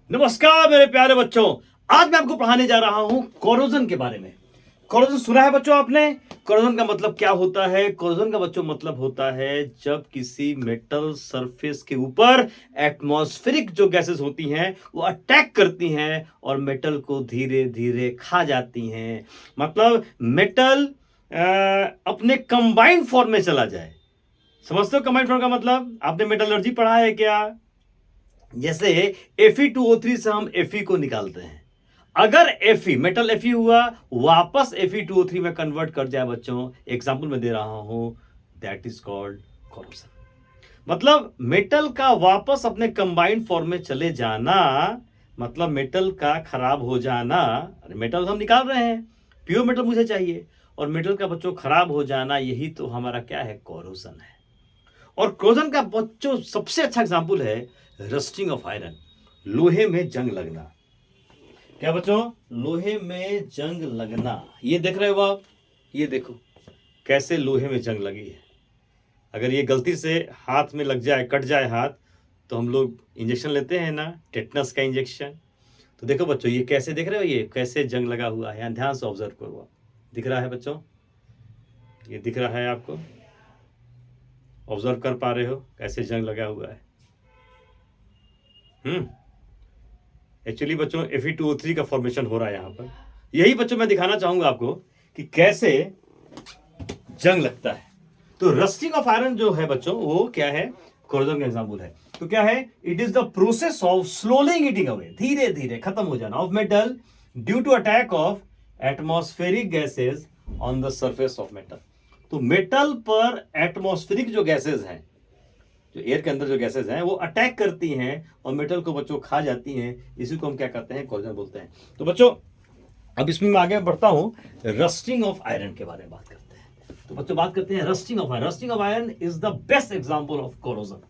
नमस्कार मेरे प्यारे बच्चों। आज मैं आपको पढ़ाने जा रहा हूं कोरोजन के बारे में। कोरोजन सुना है बच्चों आपने? कोरोजन का मतलब क्या होता है? कोरोजन का बच्चों मतलब होता है जब किसी मेटल सरफेस के ऊपर एटमॉस्फेरिक जो गैसेस होती हैं वो अटैक करती हैं और मेटल को धीरे धीरे खा जाती हैं। मतलब मेटल अपने कंबाइंड फॉर्म में चला जाए। समझते हो कंबाइंड फॉर्म का मतलब? आपने मेटलर्जी पढ़ा है क्या? जैसे Fe2O3 से हम Fe को निकालते हैं। अगर Fe मेटल Fe हुआ वापस Fe2O3 में कन्वर्ट कर जाए बच्चों, एग्जांपल मैं दे रहा हूं, दैट इज कॉल्ड कोरोजन। मतलब मेटल का वापस अपने कंबाइंड फॉर्म में चले जाना, मतलब मेटल का खराब हो जाना। मेटल हम निकाल रहे हैं, प्योर मेटल मुझे चाहिए, और मेटल का बच्चों खराब हो जाना, यही तो हमारा क्या है? कोरोजन है। और कोरोजन का बच्चों सबसे अच्छा एग्जांपल है रस्टिंग ऑफ आयरन, लोहे में जंग लगना। क्या बच्चों? लोहे में जंग लगना। ये देख रहे हो आप? ये देखो कैसे लोहे में जंग लगी है। अगर ये गलती से हाथ में लग जाए, कट जाए हाथ, तो हम लोग इंजेक्शन लेते हैं ना, टेटनस का इंजेक्शन। तो देखो बच्चों ये कैसे देख रहे हो, ये कैसे जंग लगा हुआ है। ध्यान से ऑब्जर्व करो। दिख रहा है बच्चों? ये दिख रहा है आपको? ऑब्जर्व कर पा रहे हो कैसे जंग लगा हुआ है? एक्चुअली बच्चों Fe2O3 का फॉर्मेशन हो रहा है यहाँ पर। यही बच्चों मैं दिखाना चाहूंगा आपको कि कैसे जंग लगता है। तो रस्टिंग ऑफ आयरन जो है बच्चों, वो क्या है? कोरोजन का एग्जांपल है। तो क्या है? It is the process of slowly eating away, धीरे धीरे खत्म हो जाना, of metal due to attack of atmospheric gases on the surface of metal. तो मेटल पर एटमॉस्फेरिक जो गैसेज हैं, जो एयर के अंदर जो गैसेज हैं, वो अटैक करती हैं और मेटल को बच्चों खा जाती हैं। इसी को हम क्या कहते हैं? कोरोजन बोलते हैं। तो बच्चों अब इसमें मैं आगे बढ़ता हूं, रस्टिंग ऑफ आयरन के बारे में बात करते हैं। तो बच्चों बात करते हैं rusting of iron. Rusting of iron is the best example of corrosion.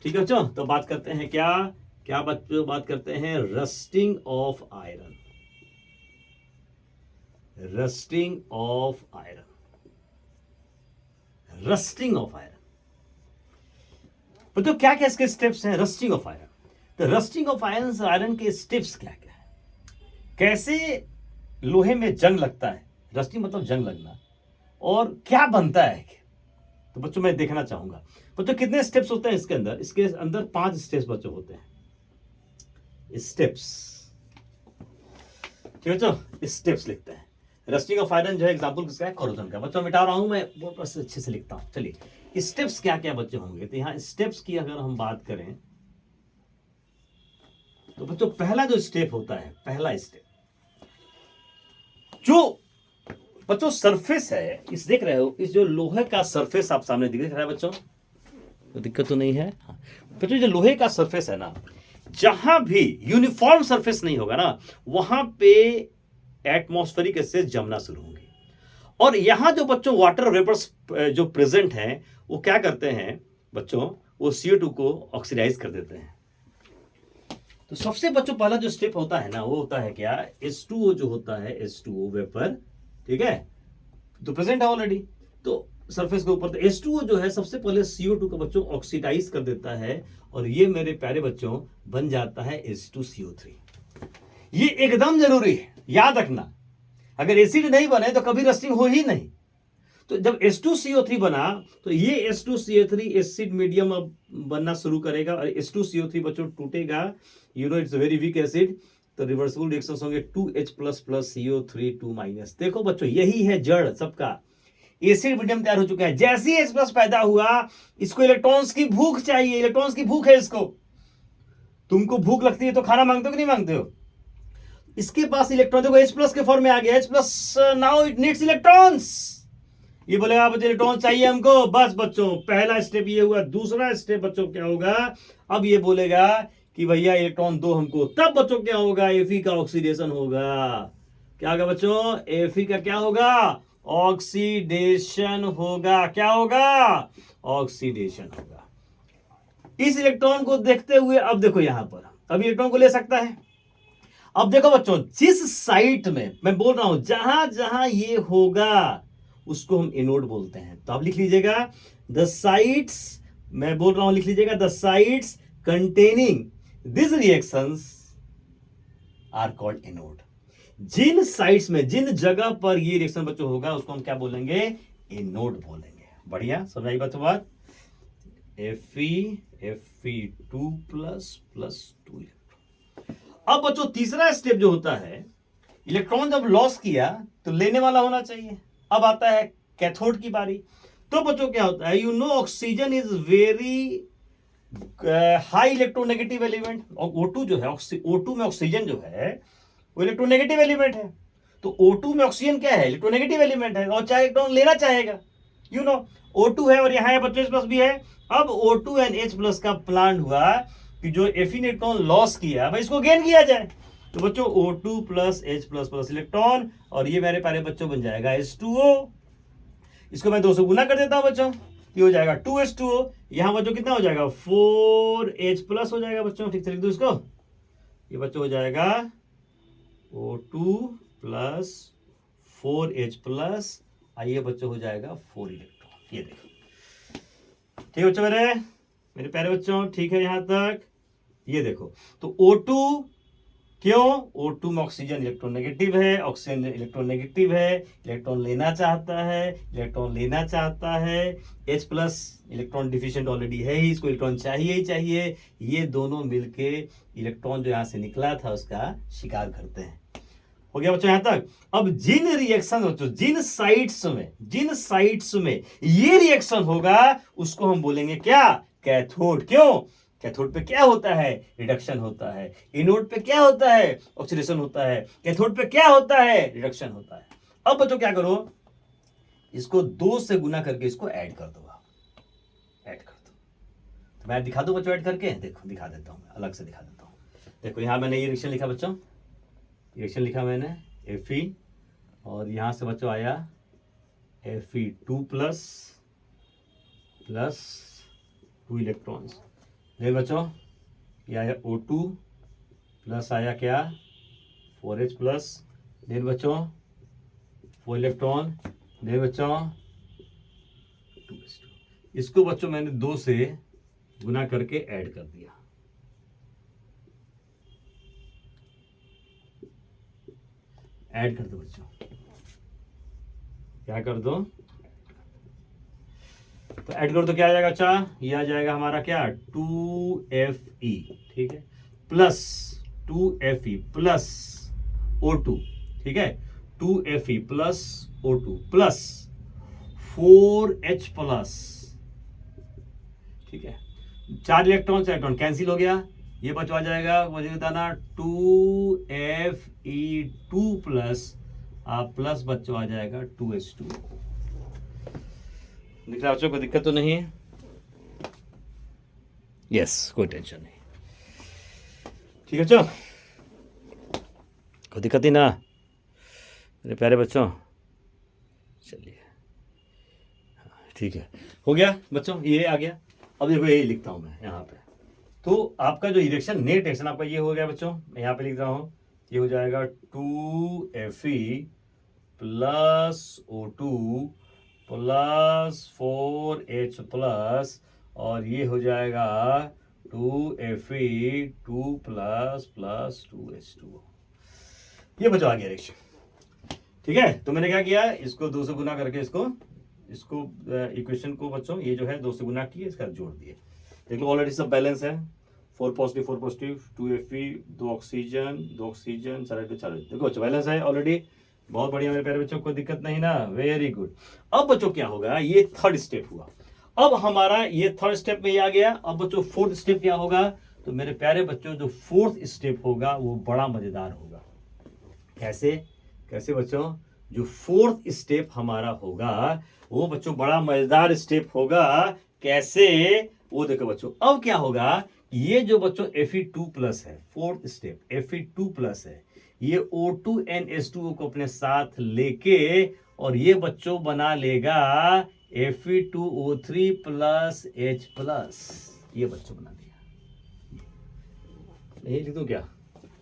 ठीक है बच्चों? तो बात करते हैं क्या क्या बच्चों? बात करते हैं rusting of iron. Rusting of iron, rusting of iron. तो क्या क्या इसके स्टेप्स हैं रस्टिंग ऑफ आयरन? तो रस्टिंग ऑफ आयरन, आयरन के स्टेप्स क्या क्या है? कैसे लोहे में जंग लगता है? रस्टिंग मतलब जंग लगना। और क्या बनता है? तो बच्चों मैं देखना चाहूंगा बच्चों कितने स्टेप्स होते हैं इसके अंदर। इसके अंदर 5 स्टेप्स बच्चों होते हैं। स्टेप्स, ठीक है बच्चों? स्टेप्स लिखते हैं। रस्टिंग ऑफ आयरन जो है एग्जांपल किसका है? कोरोजन का। बच्चों मिटा रहा हूं मैं, बहुत अच्छे से लिखता हूं। चलिए स्टेप्स क्या क्या बच्चे होंगे। तो यहां स्टेप्स की अगर हम बात करें तो बच्चों पहला जो स्टेप होता है, पहला स्टेप जो बच्चों सरफेस है, इस देख रहे हो, इस जो लोहे का सरफेस आप सामने दिख रहा है बच्चों, तो दिक्कत तो नहीं है? बच्चों जो लोहे का सरफेस है ना, जहां भी यूनिफॉर्म सरफेस नहीं होगा ना, वहां पे एटमॉस्फेरिक गैसेस जमना शुरू होंगे। और यहां जो बच्चों वाटर वेपर्स जो प्रेजेंट हैं, वो क्या करते हैं बच्चों? वो CO2 को ऑक्सीडाइज कर देते हैं। तो सबसे बच्चों पहला जो स्टेप होता है ना, वो होता है क्या? H2O जो होता है, H2O वेपर, ठीक है, तो प्रेजेंट है ऑलरेडी तो सरफेस के ऊपर। तो H2O जो है सबसे पहले CO2 को बच्चों ऑक्सीडाइज कर देता है, और ये मेरे प्यारे बच्चों बन जाता है H2CO3। ये एकदम जरूरी है, याद रखना। अगर एसिड नहीं बने तो कभी रस्टिंग हो ही नहीं। तो जब H2CO3 बना, तो ये H2CO3 एसिड मीडियम अब बनना शुरू करेगा, और H2CO3 बच्चों टूटेगा। You know it's very weak acid, तो रिवर्सिबल रिएक्शंस होंगे 2H++ CO3 2-। देखो बच्चों यही है जड़ सबका। एसिड मीडियम तैयार हो चुका है। जैसे ही H+ पैदा हुआ, इसको इलेक्ट्रॉन्स की भूख चाहिए, इलेक्ट्रॉन्स की भूख है इसको। तुमको भूख लगती है तो खाना मांगते हो कि नहीं मांगते हो? इसके पास इलेक्ट्रॉन देखो H+ के फॉर्म में आ गया। H+ now it needs electrons. ये बोलेगा मुझे इलेक्ट्रॉन चाहिए हमको। बस बच्चों पहला स्टेप ये हुआ। दूसरा स्टेप बच्चों क्या होगा? अब ये बोलेगा कि भैया इलेक्ट्रॉन दो हमको। तब बच्चों क्या होगा? Fe का ऑक्सीडेशन होगा। क्या होगा बच्चों? Fe का क्या होगा? ऑक्सीडेशन होगा। क्या होगा? ऑक्सीडेशन होगा। इस इलेक्ट्रॉन को देखते हुए अब देखो यहां पर, अब इलेक्ट्रॉन को ले सकता है। अब देखो बच्चों, जिस साइट में मैं बोल रहा हूं, जहां जहां ये होगा उसको हम एनोड बोलते हैं। तो आप लिख लीजिएगा द साइट्स, मैं बोल रहा हूं लिख लीजिएगा the sites containing this reactions are called anode. जिन साइड्स में, जिन जगह पर ये रिएक्शन बच्चों होगा उसको हम क्या बोलेंगे? एनोड बोलेंगे। बढ़िया, समझ आई बच्चों बात? Fe2 plus 2 electron. अब बच्चों तीसरा स्टेप जो होता है, इलेक्ट्रॉन जब लॉस किया तो लेने वाला होना चाहिए। अब आता है कैथोड की बारी। तो बच्चों क्या होता है? You know oxygen is very high electronegative element. और O2 जो है, O2 में ऑक्सीजन जो है वो इलेक्ट्रोनेगेटिव एलिमेंट है। तो O2 में ऑक्सीजन क्या है? इलेक्ट्रोनेगेटिव एलिमेंट है और चाहे इलेक्ट्रॉन लेना चाहेगा। यू नो O2 है और यहाँ है बच्चों H+ भी है। अब O2 एंड H+ का प्लान हुआ कि जो Fe ने इलेक्ट्रॉन लॉस किया भाई इसको गेन किया जाए। तो बच्चों O2 प्लस H+ इलेक्ट्रॉन, और ये मेरे प्यारे बच्चों बन जाएगा H2O। इसको मैं 2 से गुना कर देता हूं बच्चों, ये हो जाएगा 2H2O। यहां बच्चों कितना हो जाएगा? 4H+ हो जाएगा बच्चों। ठीक से लिख दो इसको। ये बच्चों हो जाएगा O2 प्लस 4H+, आइए बच्चों हो जाएगा 4 इलेक्ट्रॉन। ये देखो, ठीक है बच्चों मेरे प्यारे बच्चों, ठीक है यहां तक? ये देखो, तो O2 क्यों? O2 में ऑक्सीजन इलेक्ट्रोनेगेटिव है, ऑक्सीजन इलेक्ट्रोनेगेटिव है, इलेक्ट्रॉन लेना चाहता है, H+ इलेक्ट्रॉन डिफिशिएंट ऑलरेडी है ही, इसको इलेक्ट्रॉन चाहिए ही चाहिए। ये दोनों मिलके इलेक्ट्रॉन जो यहां से निकला था उसका शिकार करते हैं। हो गया बच्चों यहां तक? अब जिन रिएक्शन बच्चों, जिन साइट्स में ये रिएक्शन होगा उसको हम बोलेंगे क्या? कैथोड। क्यों? कैथोड पे क्या होता है? रिडक्शन होता है। एनोड पे क्या होता है? ऑक्सीडेशन होता है। कैथोड पे क्या होता है? रिडक्शन होता है। अब बच्चों क्या करो? इसको 2 से गुना करके इसको ऐड कर दो। आप ऐड कर दो, तो मैं दिखा दूं बच्चों ऐड करके? देखो दिखा देता हूं, मैं अलग से दिखा देता हूं। देखो यहां मैंने ये रिएक्शन लिखा बच्चों, रिएक्शन लिखा मैंने Fe, और यहां से बच्चों आया Fe2 प्लस 2 इलेक्ट्रॉन्स। देन बच्चों ये आया O2 प्लस आया क्या? 4H+। देन बच्चों 4 इलेक्ट्रॉन। देन बच्चों 2H2। इसको बच्चों मैंने 2 से गुना करके ऐड कर दिया। ऐड कर दो बच्चों, क्या कर दो? तो ऐड करो तो क्या आ जाएगा? अच्छा ये आ जाएगा हमारा क्या? 2Fe, ठीक है, प्लस 2Fe प्लस O2, ठीक है, 2Fe plus O2 plus 4H+, ठीक है। 4 इलेक्ट्रॉन से इलेक्ट्रॉन कैंसिल हो गया, ये बचवा आ जाएगा, मुझे बताना 2Fe2 प्लस प्लस बच्चों आ जाएगा 2H2। दिख रहा बच्चों, कोई दिक्कत तो नहीं है? यस, कोई टेंशन नहीं, ठीक है बच्चों, कोई दिक्कत ही ना मेरे प्यारे बच्चों। चलिए ठीक है, हो गया बच्चों, ये आ गया। अब देखो यही लिखता हूं मैं यहाँ पे, तो आपका जो रिएक्शन नेट रिएक्शन आपका ये हो गया बच्चों, मैं यहाँ पे लिख रहा हूँ, ये हो जाएगा 2Fe plus O2 plus 4H+, और ये हो जाएगा 2Fe2 प्लस 2H2। ये बच्चों आ गया रिएक्शन, ठीक है। तो मैंने क्या किया, इसको 2 से गुना करके इसको इक्वेशन को बच्चों ये जो है 2 से गुना किए, इसका जोड़ दिए। देख लो ऑलरेडी सब बैलेंस है, 4 पॉजिटिव 2Fe, 2 ऑक्सीजन, चलो देखो बच्चों बैलेंस है ऑलरेडी। बहुत बढ़िया मेरे प्यारे बच्चों, कोई दिक्कत नहीं ना, वेरी गुड। अब बच्चों क्या होगा, ये थर्ड स्टेप हुआ। अब हमारा ये थर्ड स्टेप में ये आ गया। अब बच्चों फोर्थ स्टेप क्या होगा? तो मेरे प्यारे बच्चों जो फोर्थ स्टेप होगा वो बड़ा मजेदार होगा। कैसे बच्चों? जो फोर्थ स्टेप हमारा होगा वो बच्चों बड़ा मजेदार स्टेप होगा। कैसे? वो देखो बच्चों, अब क्या होगा, ये जो बच्चों Fe2+ है, फोर्थ स्टेप Fe2+ है, ये O2NH2O को अपने साथ लेके और ये बच्चों बना लेगा Fe2O3 प्लस H+, ये बच्चों बना दिया। यही लिख दूं क्या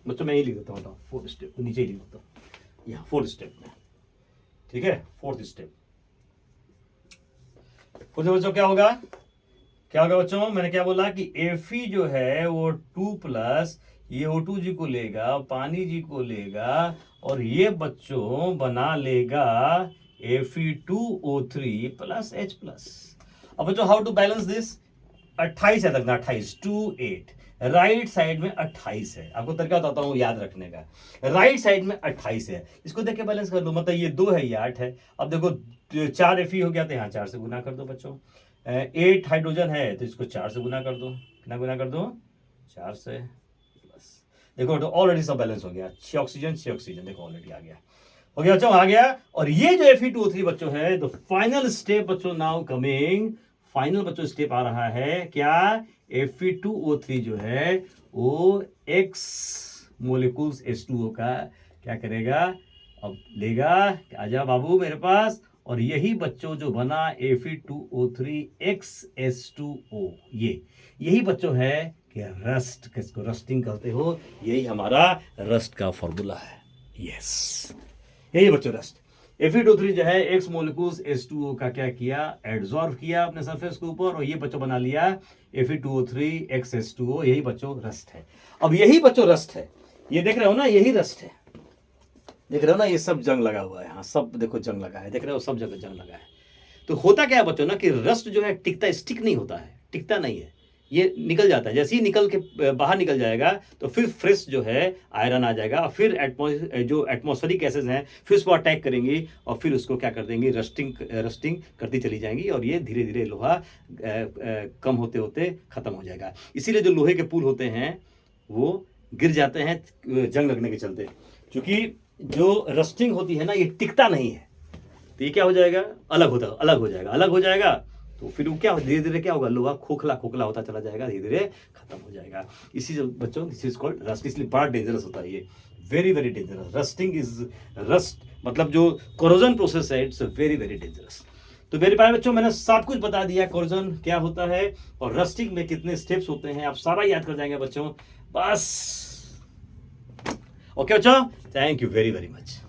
बच्चों? मैं यही लिख देता हूँ, फोर्थ स्टेप नीचे ही लिख देता हूँ, यहाँ फोर्थ स्टेप में, ठीक है। फोर्थ स्टेप बच्चों क्या होगा, क्या होगा बच्चों, मैंने क्या बोला कि Fe जो है वो 2 प्लस ये O2 जी को लेगा, पानी जी को लेगा और ये बच्चों बना लेगा Fe2O3 प्लस H प्लस। अब बच्चों हाउ टू बैलेंस दिस, 28 है लगना, 28 2 8, राइट साइड में 28 है। आपको तरीका बताता हूं याद रखने का, राइट साइड में 28 है, इसको देख के बैलेंस कर लो, मतलब ये 2 है ये 8 है। अब देखो 4 Fe हो गया तो यहाँ 4 से गुना कर दो बच्चों, 8 हाइड्रोजन है तो इसको 4 से गुना कर दो, कितना गुना कर दो, 4 से प्लस। देखो तो ऑलरेडी सब बैलेंस हो गया, 6 ऑक्सीजन 6 ऑक्सीजन, देखो ऑलरेडी आ गया, हो गया बच्चों, आ गया। और ये जो Fe2O3 बच्चों है, तो फाइनल स्टेप बच्चों नाउ कमिंग, फाइनल बच्चों स्टेप आ रहा है क्या, Fe2O3 जो है वो X मोलिकुल्स H2O का क्या करेगा, अब लेगा, आजा बाबू मेरे पास, और यही बच्चों जो बना Fe2O3 XH2O, यही बच्चों है कि रस्ट, किसको रस्टिंग कहते हो, यही हमारा रस्ट का फॉर्मूला है। यस, यही बच्चों रस्ट। Fe2O3 जो है एक्स मोलिकुल्स H2O का क्या किया, एड्सॉर्ब किया अपने सरफेस के ऊपर, और ये बच्चों बना लिया Fe2O3 XH2O, यही बच्चों रस्ट है। अब यही बच्चों रस्ट है, ये देख रहे हो ना, यही रस्ट है, देख रहे हो ना, ये सब जंग लगा हुआ है, हाँ सब देखो जंग लगा है, देख रहे हो सब जगह जंग लगा है। तो होता क्या है बच्चों ना कि रस्ट जो है टिकता, स्टिक नहीं होता है, टिकता नहीं है, ये निकल जाता है, जैसे ही निकल के बाहर निकल जाएगा तो फिर फ्रेश जो है आयरन आ जाएगा, फिर जो एटमॉस्फेरिक गैसेज हैं फिर उसको अटैक करेंगी और फिर उसको क्या कर देंगी, रस्टिंग करती चली जाएंगी, और ये धीरे धीरे लोहा कम होते होते खत्म हो जाएगा। इसीलिए जो लोहे के पुल होते हैं वो गिर जाते हैं जंग लगने के चलते, क्योंकि जो रस्टिंग होती है ना ये टिकता नहीं है, तो ये क्या हो जाएगा, अलग हो जाएगा, तो फिर वो क्या धीरे धीरे क्या होगा, लोहा खोखला होता चला जाएगा, धीरे धीरे खत्म हो जाएगा। इसी से बच्चों दिस इज कॉल्ड रस्ट, इसलिए बड़ा डेंजरस होता है ये, very very dangerous. Rusting is rust मतलब जो कोरोजन प्रोसेस है, इट्स वेरी वेरी डेंजरस। तो मेरे प्यारे बच्चों मैंने सब कुछ बता दिया, कोरोजन क्या होता है और रस्टिंग में कितने स्टेप्स होते हैं, आप सारा याद कर जाएंगे बच्चों, बस। ओके बच्चों, thank you very very much.